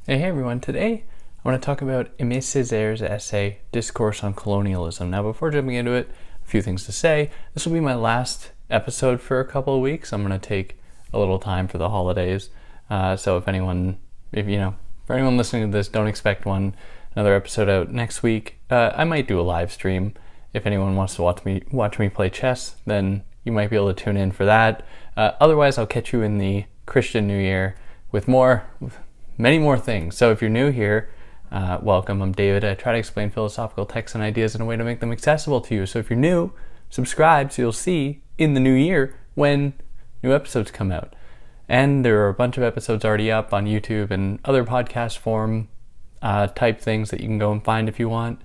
Hey everyone, today I want to talk about Aimé Césaire's essay, Discourse on Colonialism. Now before jumping into it, a few things to say. This will be my last episode for a couple of weeks. I'm going to take a little time for the holidays. So for anyone listening to this, don't expect another episode out next week. I might do a live stream. If anyone wants to watch me play chess, then you might be able to tune in for that. Otherwise, I'll catch you in the Christian New Year with many more things. So if you're new here, welcome. I'm David. I try to explain philosophical texts and ideas in a way to make them accessible to you. So if you're new, subscribe so you'll see in the new year when new episodes come out. And there are a bunch of episodes already up on YouTube and other podcast form type things that you can go and find if you want.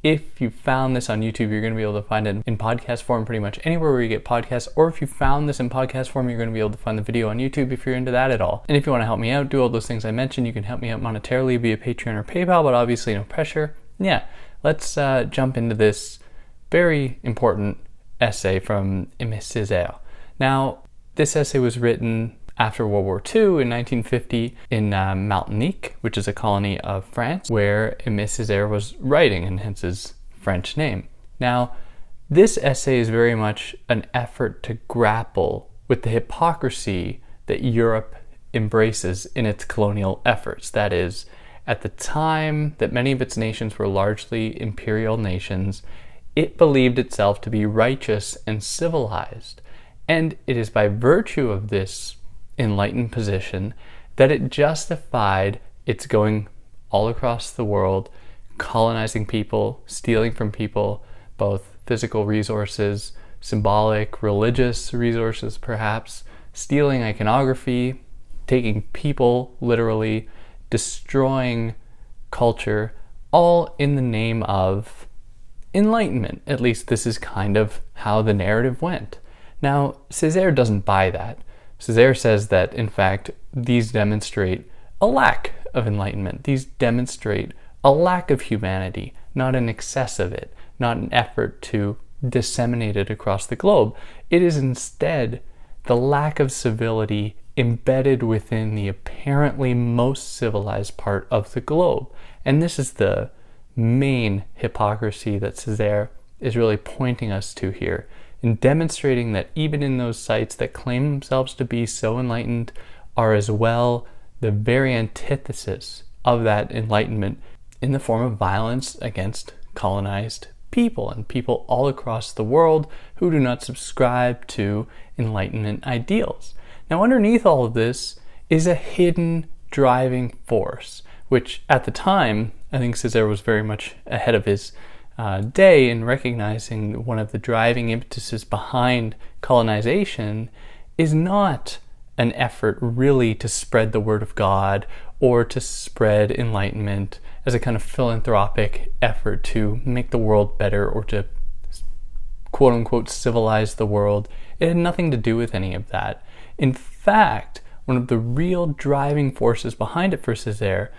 If you found this on YouTube, you're going to be able to find it in podcast form pretty much anywhere where you get podcasts. Or if you found this in podcast form, you're going to be able to find the video on YouTube if you're into that at all. And if you want to help me out, do all those things I mentioned, you can help me out monetarily via Patreon or PayPal, but obviously no pressure. Yeah, let's jump into this very important essay from Aimé Césaire. Now, this essay was written after World War II in 1950 in Martinique, which is a colony of France, where Aimé Césaire was writing, and hence his French name. Now, this essay is very much an effort to grapple with the hypocrisy that Europe embraces in its colonial efforts. That is, at the time that many of its nations were largely imperial nations, it believed itself to be righteous and civilized. And it is by virtue of this enlightened position that it justified its going all across the world, colonizing people, stealing from people, both physical resources, symbolic, religious resources perhaps, stealing iconography, taking people literally, destroying culture, all in the name of enlightenment. At least this is kind of how the narrative went. Now, Césaire doesn't buy that. Césaire says that, in fact, these demonstrate a lack of enlightenment. These demonstrate a lack of humanity, not an excess of it, not an effort to disseminate it across the globe. It is instead the lack of civility embedded within the apparently most civilized part of the globe. And this is the main hypocrisy that Césaire is really pointing us to here, in demonstrating that even in those sites that claim themselves to be so enlightened are as well the very antithesis of that enlightenment in the form of violence against colonized people and people all across the world who do not subscribe to Enlightenment ideals. Now, underneath all of this is a hidden driving force, which at the time, I think Césaire was very much ahead of his day in recognizing one of the driving impetuses behind colonization is not an effort really to spread the word of God or to spread enlightenment as a kind of philanthropic effort to make the world better or to quote unquote civilize the world. It had nothing to do with any of that. In fact, one of the real driving forces behind it for Césaire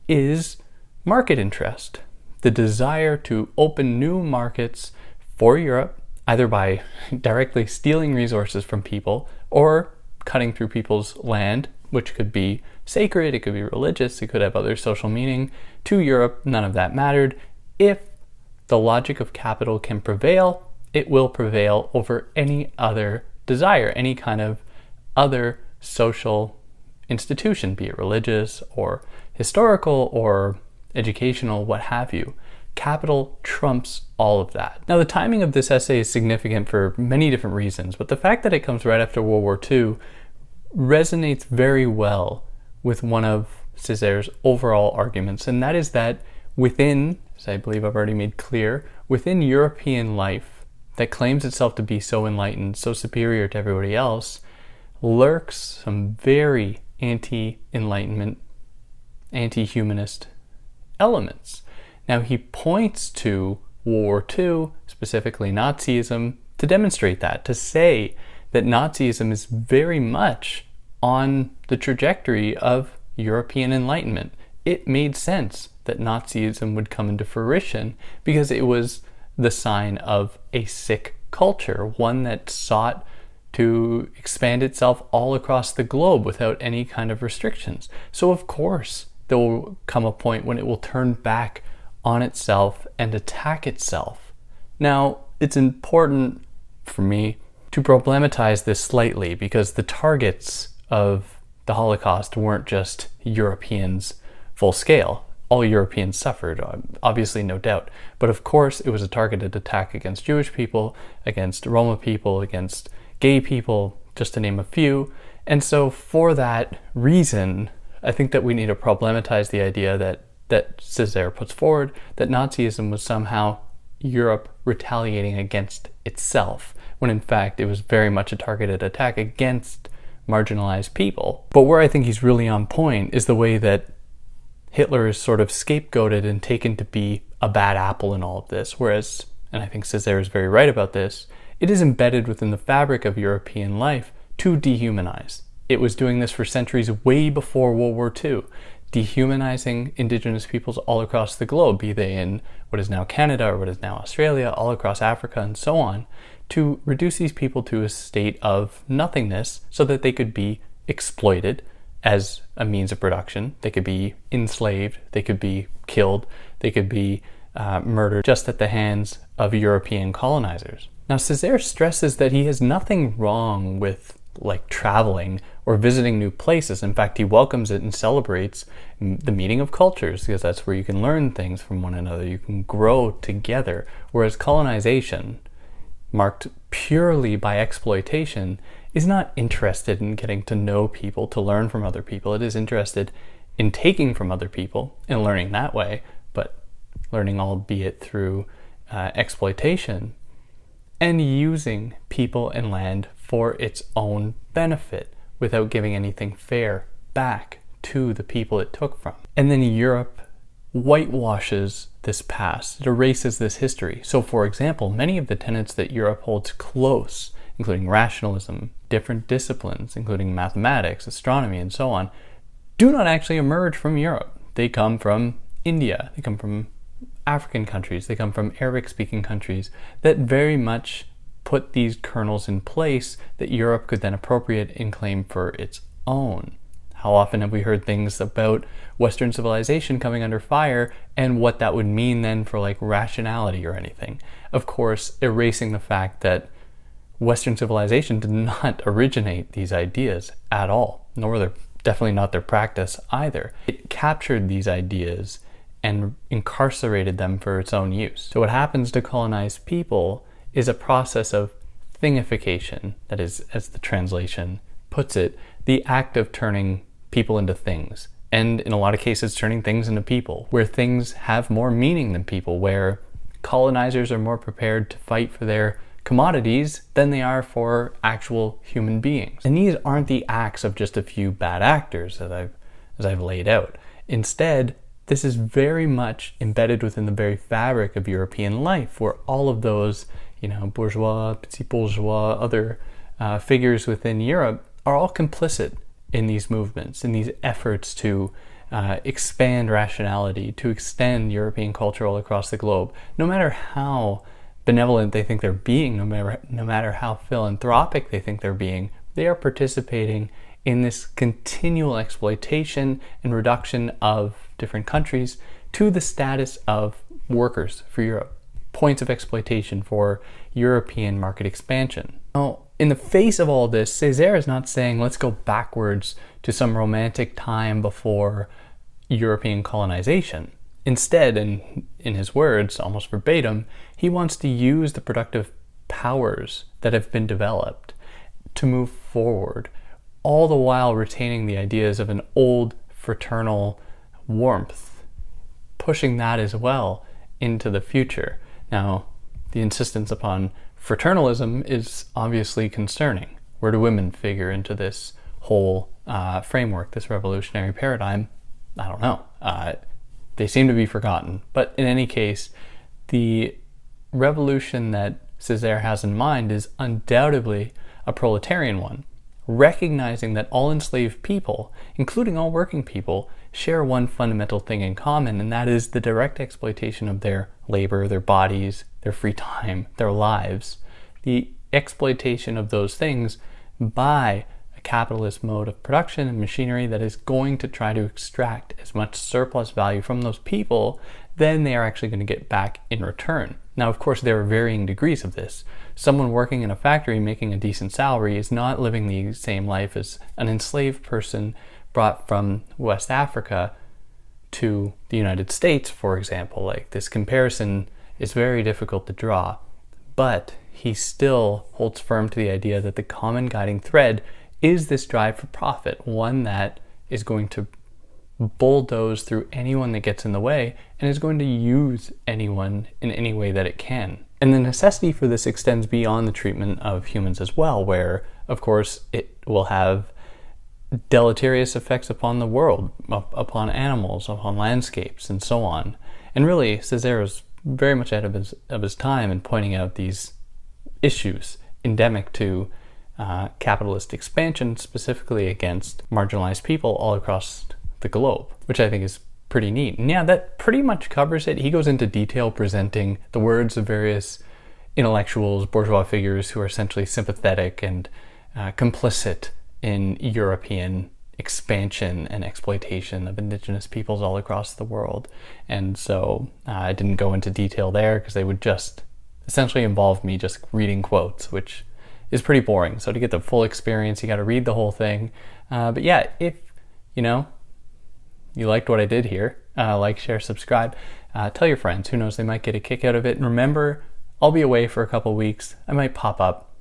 is market interest. The desire to open new markets for Europe, either by directly stealing resources from people or cutting through people's land, which could be sacred, it could be religious, it could have other social meaning. To Europe, none of that mattered. If the logic of capital can prevail, it will prevail over any other desire, any kind of other social institution, be it religious or historical or educational, what have you. Capital trumps all of that. Now, the timing of this essay is significant for many different reasons, but the fact that it comes right after World War II resonates very well with one of Césaire's overall arguments, and that is that within, as I believe I've already made clear, within European life that claims itself to be so enlightened, so superior to everybody else, lurks some very anti-enlightenment, anti-humanist elements. Now, he points to World War II, specifically Nazism, to demonstrate that, to say that Nazism is very much on the trajectory of European enlightenment. It made sense that Nazism would come into fruition because it was the sign of a sick culture, one that sought to expand itself all across the globe without any kind of restrictions. So of course there will come a point when it will turn back on itself and attack itself. Now, it's important for me to problematize this slightly, because the targets of the Holocaust weren't just Europeans full scale. All Europeans suffered, obviously, no doubt. But of course, it was a targeted attack against Jewish people, against Roma people, against gay people, just to name a few. And so for that reason, I think that we need to problematize the idea that Césaire puts forward, that Nazism was somehow Europe retaliating against itself, when in fact it was very much a targeted attack against marginalized people. But where I think he's really on point is the way that Hitler is sort of scapegoated and taken to be a bad apple in all of this, whereas, and I think Césaire is very right about this, it is embedded within the fabric of European life to dehumanize. It was doing this for centuries way before World War II, dehumanizing indigenous peoples all across the globe, be they in what is now Canada or what is now Australia, all across Africa and so on, to reduce these people to a state of nothingness so that they could be exploited as a means of production. They could be enslaved, they could be killed, they could be murdered just at the hands of European colonizers. Now, Césaire stresses that he has nothing wrong with traveling or visiting new places. In fact, he welcomes it and celebrates the meeting of cultures, because that's where you can learn things from one another, you can grow together. Whereas colonization, marked purely by exploitation, is not interested in getting to know people, to learn from other people. It is interested in taking from other people and learning that way, but learning albeit through exploitation, and using people and land for its own benefit without giving anything fair back to the people it took from. And then Europe whitewashes this past, it erases this history. So for example, many of the tenets that Europe holds close, including rationalism, different disciplines, including mathematics, astronomy, and so on, do not actually emerge from Europe. They come from India, they come from African countries, they come from Arabic-speaking countries that very much put these kernels in place that Europe could then appropriate and claim for its own. How often have we heard things about Western civilization coming under fire and what that would mean then for rationality or anything? Of course, erasing the fact that Western civilization did not originate these ideas at all, nor definitely not their practice either. It captured these ideas and incarcerated them for its own use. So what happens to colonized people is a process of thingification, that is, as the translation puts it, the act of turning people into things, and in a lot of cases turning things into people, where things have more meaning than people, where colonizers are more prepared to fight for their commodities than they are for actual human beings. And these aren't the acts of just a few bad actors as I've laid out. Instead, this is very much embedded within the very fabric of European life, where all of those, bourgeois, petit bourgeois, other figures within Europe are all complicit in these movements, in these efforts to expand rationality, to extend European culture all across the globe. No matter how benevolent they think they're being, no matter how philanthropic they think they're being, they are participating in this continual exploitation and reduction of different countries to the status of workers for Europe, points of exploitation for European market expansion. Now, in the face of all this, Césaire is not saying let's go backwards to some romantic time before European colonization. Instead, in his words, almost verbatim, he wants to use the productive powers that have been developed to move forward, all the while retaining the ideas of an old fraternal warmth, pushing that as well into the future. Now, the insistence upon fraternalism is obviously concerning. Where do women figure into this whole framework, this revolutionary paradigm? I don't know. They seem to be forgotten. But in any case, the revolution that Césaire has in mind is undoubtedly a proletarian one, recognizing that all enslaved people, including all working people, share one fundamental thing in common, and that is the direct exploitation of their labor, their bodies, their free time, their lives. The exploitation of those things by a capitalist mode of production and machinery that is going to try to extract as much surplus value from those people than they are actually going to get back in return. Now, of course, there are varying degrees of this. Someone working in a factory making a decent salary is not living the same life as an enslaved person brought from West Africa to the United States, for example. Like, this comparison is very difficult to draw, but he still holds firm to the idea that the common guiding thread is this drive for profit, one that is going to bulldoze through anyone that gets in the way and is going to use anyone in any way that it can. And the necessity for this extends beyond the treatment of humans as well, where, of course, it will have deleterious effects upon the world, upon animals, upon landscapes, and so on. And really, Césaire is very much ahead of his time in pointing out these issues endemic to capitalist expansion, specifically against marginalized people all across the globe, which I think is pretty neat. And yeah, that pretty much covers it. He goes into detail presenting the words of various intellectuals, bourgeois figures who are essentially sympathetic and complicit in European expansion and exploitation of indigenous peoples all across the world. And so I didn't go into detail there because they would just essentially involve me just reading quotes, which is pretty boring. So to get the full experience, you got to read the whole thing. But yeah, if you liked what I did here, like, share, subscribe, tell your friends. Who knows, they might get a kick out of it. And remember, I'll be away for a couple weeks. I might pop up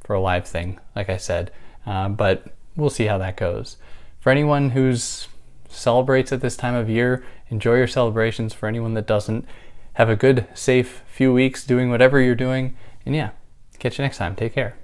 for a live thing, like I said, but we'll see how that goes. For anyone who's celebrates at this time of year, enjoy your celebrations. For anyone that doesn't, have a good, safe few weeks doing whatever you're doing. And yeah, catch you next time. Take care.